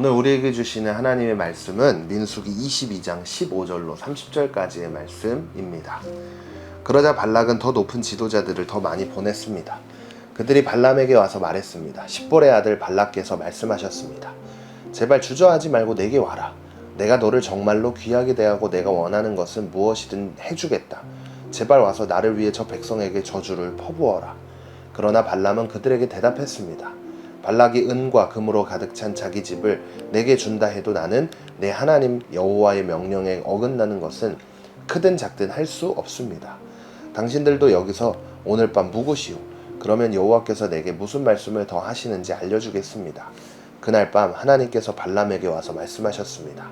오늘 우리에게 주시는 하나님의 말씀은 민수기 22장 15절로 30절까지의 말씀입니다. 그러자 발락은 더 높은 지도자들을 더 많이 보냈습니다. 그들이 발람에게 와서 말했습니다. 십볼의 아들 발락께서 말씀하셨습니다. 제발 주저하지 말고 내게 와라. 내가 너를 정말로 귀하게 대하고 내가 원하는 것은 무엇이든 해주겠다. 제발 와서 나를 위해 저 백성에게 저주를 퍼부어라. 그러나 발람은 그들에게 대답했습니다. 발락이 은과 금으로 가득 찬 자기 집을 내게 준다 해도 나는 내 하나님 여호와의 명령에 어긋나는 것은 크든 작든 할 수 없습니다. 당신들도 여기서 오늘 밤 묵으시오. 그러면 여호와께서 내게 무슨 말씀을 더 하시는지 알려주겠습니다. 그날 밤 하나님께서 발람에게 와서 말씀하셨습니다.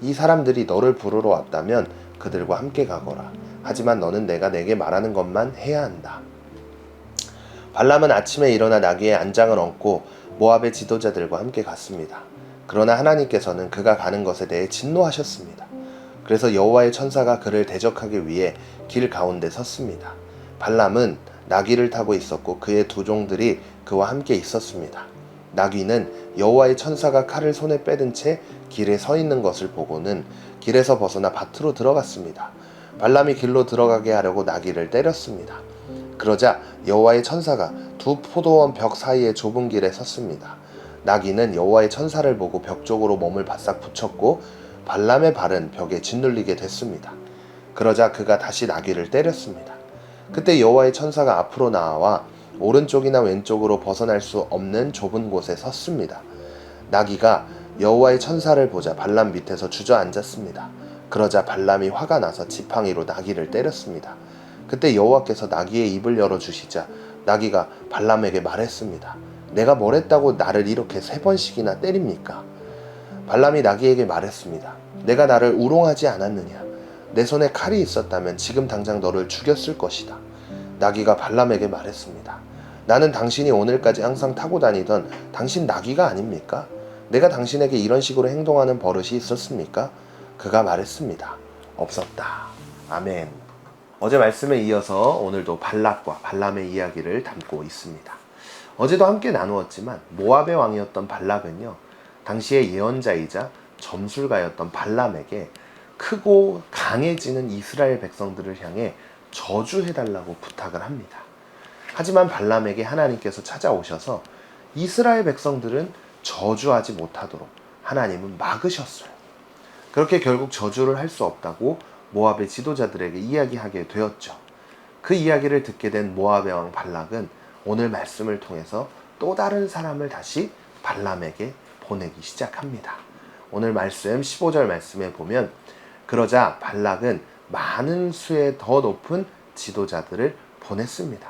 이 사람들이 너를 부르러 왔다면 그들과 함께 가거라. 하지만 너는 내가 내게 말하는 것만 해야 한다. 발람은 아침에 일어나 나귀의 안장을 얹고 모압의 지도자들과 함께 갔습니다. 그러나 하나님께서는 그가 가는 것에 대해 진노하셨습니다. 그래서 여호와의 천사가 그를 대적하기 위해 길 가운데 섰습니다. 발람은 나귀를 타고 있었고 그의 두 종들이 그와 함께 있었습니다. 나귀는 여호와의 천사가 칼을 손에 빼든 채 길에 서 있는 것을 보고는 길에서 벗어나 밭으로 들어갔습니다. 발람이 길로 들어가게 하려고 나귀를 때렸습니다. 그러자 여호와의 천사가 두 포도원 벽 사이의 좁은 길에 섰습니다. 나귀는 여호와의 천사를 보고 벽 쪽으로 몸을 바싹 붙였고 발람의 발은 벽에 짓눌리게 됐습니다. 그러자 그가 다시 나귀를 때렸습니다. 그때 여호와의 천사가 앞으로 나와 오른쪽이나 왼쪽으로 벗어날 수 없는 좁은 곳에 섰습니다. 나귀가 여호와의 천사를 보자 발람 밑에서 주저앉았습니다. 그러자 발람이 화가 나서 지팡이로 나귀를 때렸습니다. 그때 여호와께서 나귀의 입을 열어주시자 나귀가 발람에게 말했습니다. 내가 뭘 했다고 나를 이렇게 3번씩이나 때립니까? 발람이 나귀에게 말했습니다. 내가 나를 우롱하지 않았느냐? 내 손에 칼이 있었다면 지금 당장 너를 죽였을 것이다. 나귀가 발람에게 말했습니다. 나는 당신이 오늘까지 항상 타고 다니던 당신 나귀가 아닙니까? 내가 당신에게 이런 식으로 행동하는 버릇이 있었습니까? 그가 말했습니다. 없었다. 아멘. 어제 말씀에 이어서 오늘도 발락과 발람의 이야기를 담고 있습니다. 어제도 함께 나누었지만 모압의 왕이었던 발락은요, 당시의 예언자이자 점술가였던 발람에게 크고 강해지는 이스라엘 백성들을 향해 저주해달라고 부탁을 합니다. 하지만 발람에게 하나님께서 찾아오셔서 이스라엘 백성들은 저주하지 못하도록 하나님은 막으셨어요. 그렇게 결국 저주를 할 수 없다고 모압의 지도자들에게 이야기하게 되었죠. 그 이야기를 듣게 된 모압의 왕 발락은 오늘 말씀을 통해서 또 다른 사람을 다시 발람에게 보내기 시작합니다. 오늘 말씀 15절 말씀에 보면 그러자 발락은 많은 수의 더 높은 지도자들을 보냈습니다.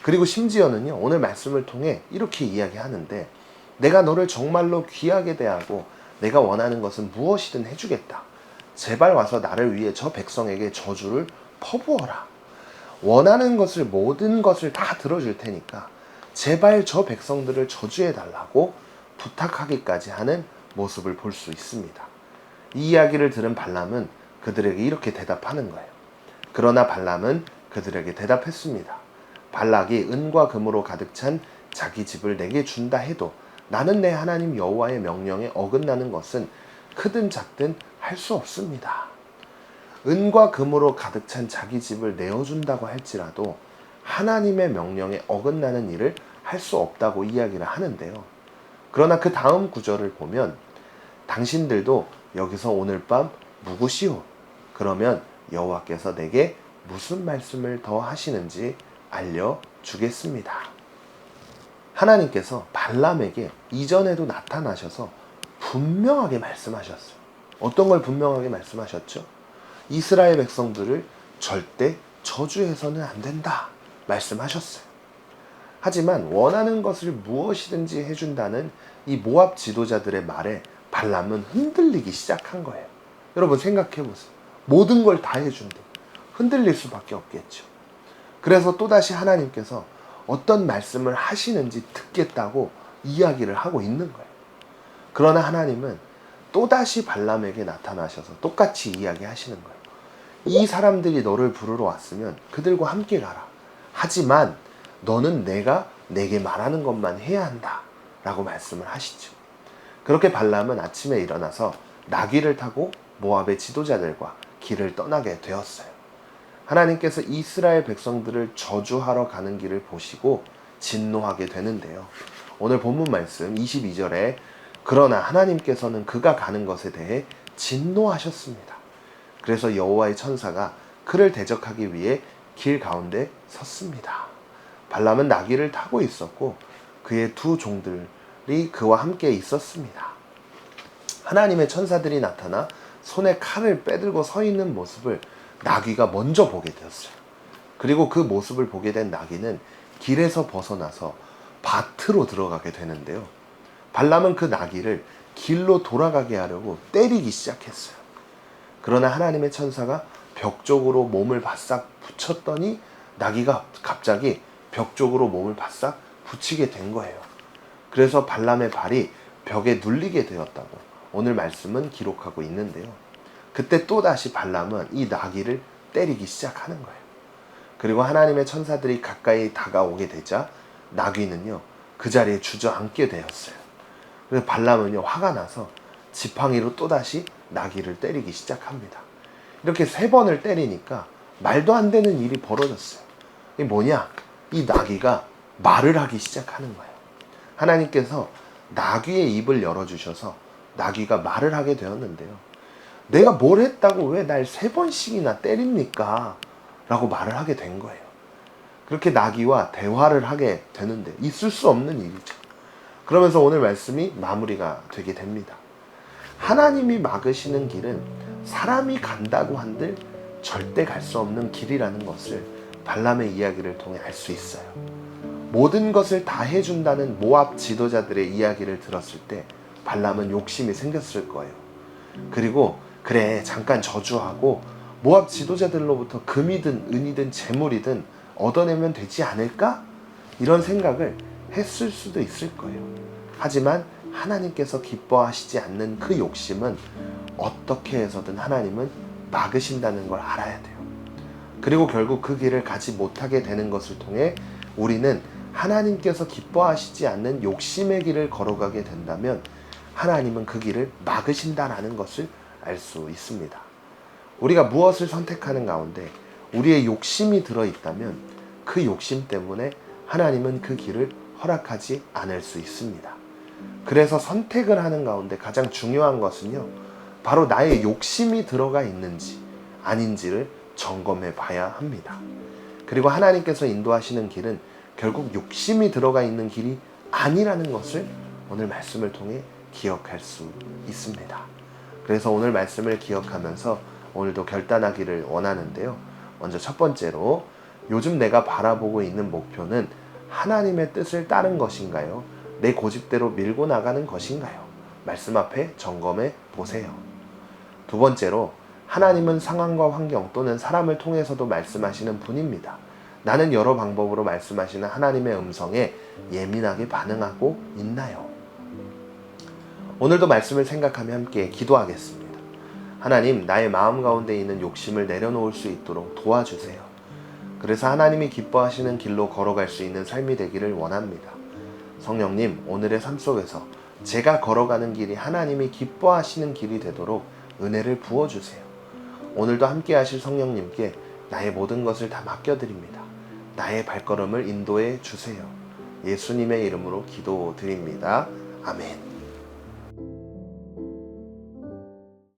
그리고 심지어는요, 오늘 말씀을 통해 이렇게 이야기하는데 내가 너를 정말로 귀하게 대하고 내가 원하는 것은 무엇이든 해주겠다. 제발 와서 나를 위해 저 백성에게 저주를 퍼부어라. 원하는 것을 모든 것을 다 들어줄 테니까 제발 저 백성들을 저주해달라고 부탁하기까지 하는 모습을 볼 수 있습니다. 이 이야기를 들은 발람은 그들에게 이렇게 대답하는 거예요. 그러나 발람은 그들에게 대답했습니다. 발락이 은과 금으로 가득 찬 자기 집을 내게 준다 해도 나는 내 하나님 여호와의 명령에 어긋나는 것은 크든 작든 할 수 없습니다. 은과 금으로 가득 찬 자기 집을 내어준다고 할지라도 하나님의 명령에 어긋나는 일을 할 수 없다고 이야기를 하는데요. 그러나 그 다음 구절을 보면 당신들도 여기서 오늘 밤 묵으시오. 그러면 여호와께서 내게 무슨 말씀을 더 하시는지 알려주겠습니다. 하나님께서 발람에게 이전에도 나타나셔서 분명하게 말씀하셨어요. 어떤 걸 분명하게 말씀하셨죠? 이스라엘 백성들을 절대 저주해서는 안 된다 말씀하셨어요. 하지만 원하는 것을 무엇이든지 해준다는 이 모압 지도자들의 말에 발람은 흔들리기 시작한 거예요. 여러분 생각해보세요. 모든 걸 다 해준대. 흔들릴 수밖에 없겠죠. 그래서 또다시 하나님께서 어떤 말씀을 하시는지 듣겠다고 이야기를 하고 있는 거예요. 그러나 하나님은 또다시 발람에게 나타나셔서 똑같이 이야기하시는 거예요. 이 사람들이 너를 부르러 왔으면 그들과 함께 가라. 하지만 너는 내가 내게 말하는 것만 해야 한다 라고 말씀을 하시죠. 그렇게 발람은 아침에 일어나서 나귀를 타고 모압의 지도자들과 길을 떠나게 되었어요. 하나님께서 이스라엘 백성들을 저주하러 가는 길을 보시고 진노하게 되는데요. 오늘 본문 말씀 22절에 그러나 하나님께서는 그가 가는 것에 대해 진노하셨습니다. 그래서 여호와의 천사가 그를 대적하기 위해 길 가운데 섰습니다. 발람은 나귀를 타고 있었고 그의 두 종들이 그와 함께 있었습니다. 하나님의 천사들이 나타나 손에 칼을 빼들고 서 있는 모습을 나귀가 먼저 보게 되었어요. 그리고 그 모습을 보게 된 나귀는 길에서 벗어나서 밭으로 들어가게 되는데요. 발람은 그 나귀를 길로 돌아가게 하려고 때리기 시작했어요. 그러나 하나님의 천사가 벽 쪽으로 몸을 바싹 붙였더니 나귀가 갑자기 벽 쪽으로 몸을 바싹 붙이게 된 거예요. 그래서 발람의 발이 벽에 눌리게 되었다고 오늘 말씀은 기록하고 있는데요. 그때 또다시 발람은 이 나귀를 때리기 시작하는 거예요. 그리고 하나님의 천사들이 가까이 다가오게 되자 나귀는요 그 자리에 주저앉게 되었어요. 그래서 발람은요 화가 나서 지팡이로 또다시 나귀를 때리기 시작합니다. 이렇게 3번을 때리니까 말도 안 되는 일이 벌어졌어요. 이게 뭐냐? 이 나귀가 말을 하기 시작하는 거예요. 하나님께서 나귀의 입을 열어주셔서 나귀가 말을 하게 되었는데요. 내가 뭘 했다고 왜 날 3번씩이나 때립니까? 라고 말을 하게 된 거예요. 그렇게 나귀와 대화를 하게 되는데 있을 수 없는 일이죠. 그러면서 오늘 말씀이 마무리가 되게 됩니다. 하나님이 막으시는 길은 사람이 간다고 한들 절대 갈 수 없는 길이라는 것을 발람의 이야기를 통해 알 수 있어요. 모든 것을 다 해준다는 모압 지도자들의 이야기를 들었을 때 발람은 욕심이 생겼을 거예요. 그리고 그래 잠깐 저주하고 모압 지도자들로부터 금이든 은이든 재물이든 얻어내면 되지 않을까? 이런 생각을 했을 수도 있을 거예요. 하지만 하나님께서 기뻐하시지 않는 그 욕심은 어떻게 해서든 하나님은 막으신다는 걸 알아야 돼요. 그리고 결국 그 길을 가지 못하게 되는 것을 통해 우리는 하나님께서 기뻐하시지 않는 욕심의 길을 걸어가게 된다면 하나님은 그 길을 막으신다라는 것을 알 수 있습니다. 우리가 무엇을 선택하는 가운데 우리의 욕심이 들어있다면 그 욕심 때문에 하나님은 그 길을 허락하지 않을 수 있습니다. 그래서 선택을 하는 가운데 가장 중요한 것은요, 바로 나의 욕심이 들어가 있는지 아닌지를 점검해 봐야 합니다. 그리고 하나님께서 인도하시는 길은 결국 욕심이 들어가 있는 길이 아니라는 것을 오늘 말씀을 통해 기억할 수 있습니다. 그래서 오늘 말씀을 기억하면서 오늘도 결단하기를 원하는데요. 먼저 첫 번째로 요즘 내가 바라보고 있는 목표는 하나님의 뜻을 따른 것인가요? 내 고집대로 밀고 나가는 것인가요? 말씀 앞에 점검해 보세요. 두 번째로 하나님은 상황과 환경 또는 사람을 통해서도 말씀하시는 분입니다. 나는 여러 방법으로 말씀하시는 하나님의 음성에 예민하게 반응하고 있나요? 오늘도 말씀을 생각하며 함께 기도하겠습니다. 하나님, 나의 마음 가운데 있는 욕심을 내려놓을 수 있도록 도와주세요. 그래서 하나님이 기뻐하시는 길로 걸어갈 수 있는 삶이 되기를 원합니다. 성령님, 오늘의 삶 속에서 제가 걸어가는 길이 하나님이 기뻐하시는 길이 되도록 은혜를 부어주세요. 오늘도 함께 하실 성령님께 나의 모든 것을 다 맡겨드립니다. 나의 발걸음을 인도해 주세요. 예수님의 이름으로 기도드립니다. 아멘.